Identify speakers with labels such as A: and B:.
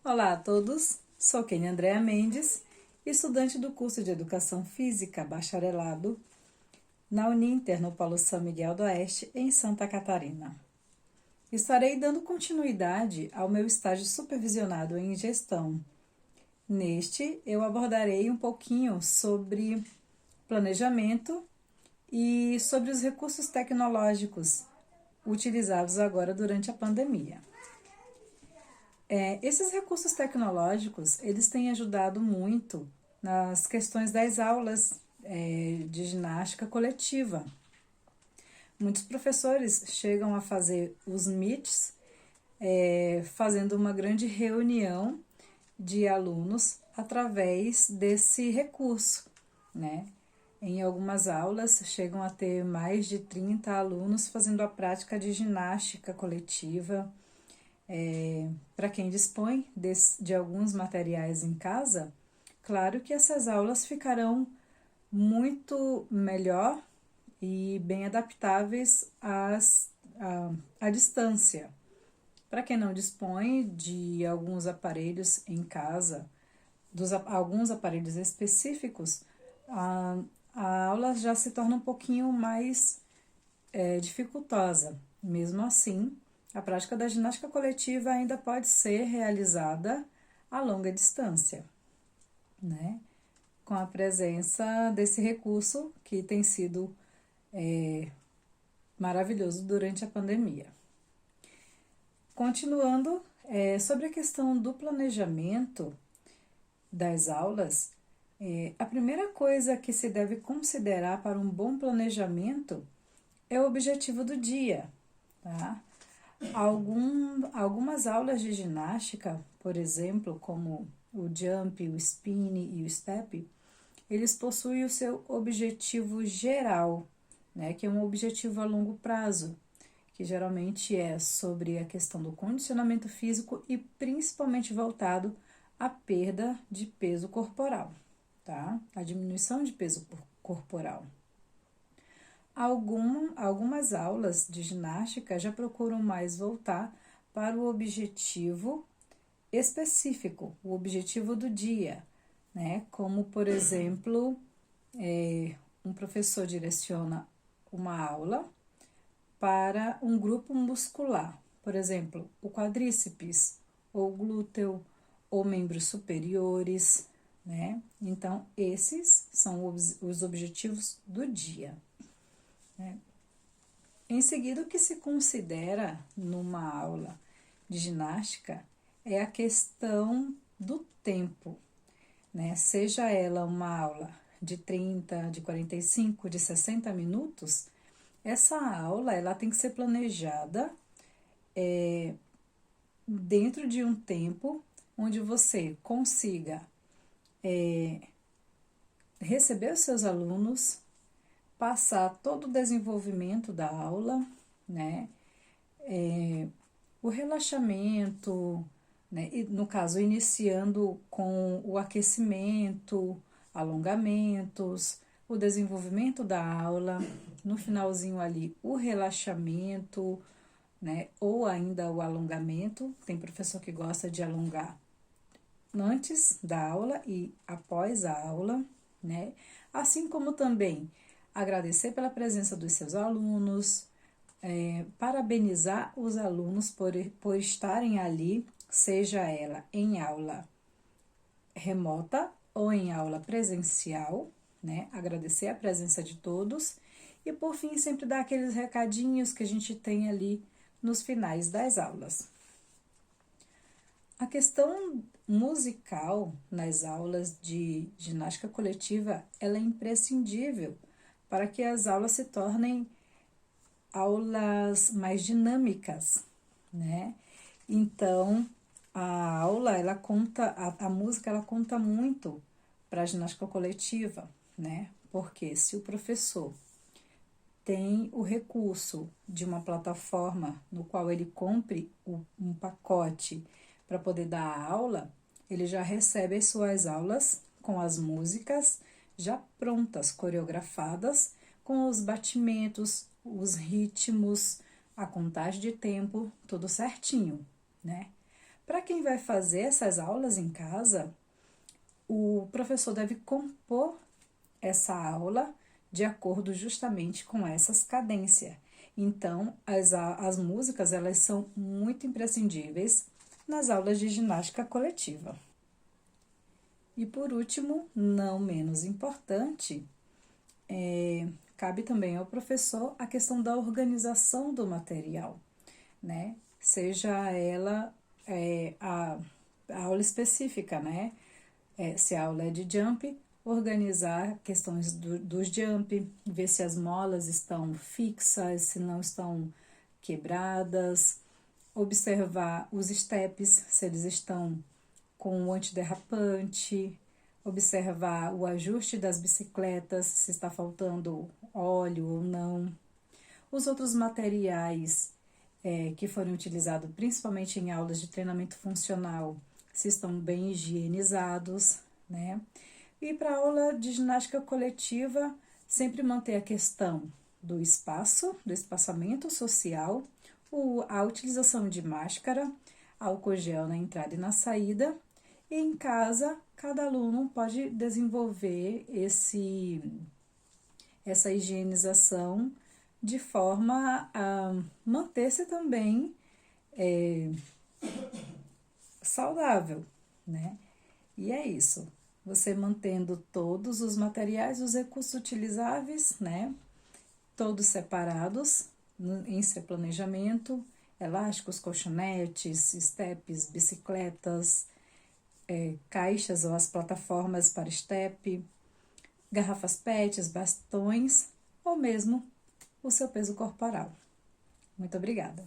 A: Olá a todos, sou Kênia Andréa Mendes, estudante do curso de Educação Física Bacharelado na Uninter, no Polo São Miguel do Oeste, em Santa Catarina. Estarei dando continuidade ao meu estágio supervisionado em gestão. Neste, eu abordarei um pouquinho sobre planejamento e sobre os recursos tecnológicos utilizados agora durante a pandemia. Esses recursos tecnológicos, eles têm ajudado muito nas questões das aulas de ginástica coletiva. Muitos professores chegam a fazer os meets, fazendo uma grande reunião de alunos através desse recurso, né? Em algumas aulas, chegam a ter mais de 30 alunos fazendo a prática de ginástica coletiva. Para quem dispõe de alguns materiais em casa, claro que essas aulas ficarão muito melhor e bem adaptáveis à distância. Para quem não dispõe de alguns aparelhos em casa, alguns aparelhos específicos, a aula já se torna um pouquinho mais dificultosa. Mesmo assim, a prática da ginástica coletiva ainda pode ser realizada a longa distância, né? Com a presença desse recurso que tem sido maravilhoso durante a pandemia. Continuando, sobre a questão do planejamento das aulas, a primeira coisa que se deve considerar para um bom planejamento é o objetivo do dia, tá? Algumas aulas de ginástica, por exemplo, como o jump, o spin e o step, eles possuem o seu objetivo geral, né, que é um objetivo a longo prazo, que geralmente é sobre a questão do condicionamento físico e principalmente voltado à perda de peso corporal, tá? A diminuição de peso corporal. Algumas aulas de ginástica já procuram mais voltar para o objetivo específico, o objetivo do dia, né? Como, por exemplo, um professor direciona uma aula para um grupo muscular, por exemplo, o quadríceps, ou glúteo, ou membros superiores, né? Então, esses são os objetivos do dia. Em seguida, o que se considera numa aula de ginástica é a questão do tempo, né? Seja ela uma aula de 30, de 45, de 60 minutos, essa aula ela tem que ser planejada dentro de um tempo onde você consiga receber os seus alunos, passar todo o desenvolvimento da aula, né? O relaxamento, né? E, no caso, iniciando com o aquecimento, alongamentos, o desenvolvimento da aula, no finalzinho ali o relaxamento, né? Ou ainda o alongamento. Tem professor que gosta de alongar antes da aula e após a aula, né? Assim como também agradecer pela presença dos seus alunos, parabenizar os alunos por estarem ali, seja ela em aula remota ou em aula presencial, né? Agradecer a presença de todos e, por fim, sempre dar aqueles recadinhos que a gente tem ali nos finais das aulas. A questão musical nas aulas de ginástica coletiva, ela é imprescindível para que as aulas se tornem aulas mais dinâmicas, né? Então, a aula, ela conta, a música, ela conta muito para a ginástica coletiva, né? Porque se o professor tem o recurso de uma plataforma no qual ele compre um pacote para poder dar a aula, ele já recebe as suas aulas com as músicas já prontas, coreografadas, com os batimentos, os ritmos, a contagem de tempo, tudo certinho, né? Para quem vai fazer essas aulas em casa, o professor deve compor essa aula de acordo justamente com essas cadências. Então, as músicas, elas são muito imprescindíveis nas aulas de ginástica coletiva. E por último, não menos importante, cabe também ao professor a questão da organização do material, né? Seja ela a aula específica, né? Se a aula é de jump, organizar questões dos jump, ver se as molas estão fixas, se não estão quebradas, observar os steps, se eles estão com o antiderrapante, observar o ajuste das bicicletas, se está faltando óleo ou não. Os outros materiais que foram utilizados principalmente em aulas de treinamento funcional, se estão bem higienizados, né? E para a aula de ginástica coletiva, sempre manter a questão do espaço, do espaçamento social, a utilização de máscara, álcool gel na entrada e na saída. E em casa, cada aluno pode desenvolver essa higienização de forma a manter-se também saudável, né? E é isso. Você mantendo todos os materiais, os recursos utilizáveis, né? Todos separados em seu planejamento, elásticos, colchonetes, steps, bicicletas, caixas ou as plataformas para step, garrafas PETs, bastões ou mesmo o seu peso corporal. Muito obrigada!